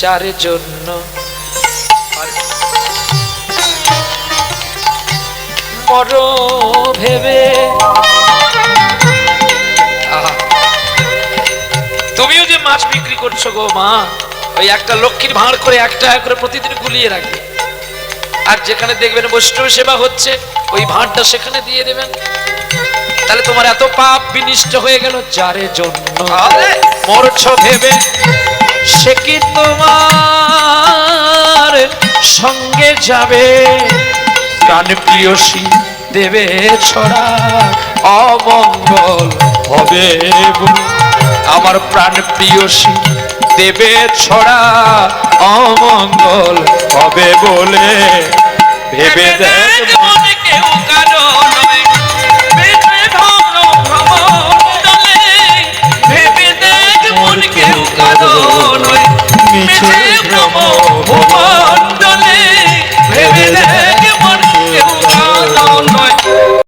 যার জন্য মর ভেবে। তুমিও যে মাছ বিক্রি করছো গো মা, ওই একটা লক্ষ্মীর ভাঁড় করে একটা করে প্রতিদিন গুলিয়ে রাখবে, আর যেখানে দেখবেন বৈষ্ণব সেবা হচ্ছে ওই ভাঁড়টা সেখানে দিয়ে দেবেন, তাহলে তোমার এত পাপ বিনিষ্ট হয়ে গেল। যারে জন্য মরছ ভেবে সে কি তোমার সঙ্গে যাবে, প্রাণ প্রিয়সী দেবে ছড়া অমঙ্গল হবে বলে। আমার প্রাণ প্রিয়সী দেবে ছড়া অমঙ্গল হবে বলে ভেবে দেখ মনে কেউ কারো নয়, ভেবে দেখ মনে কেউ কারো নয়, মিছে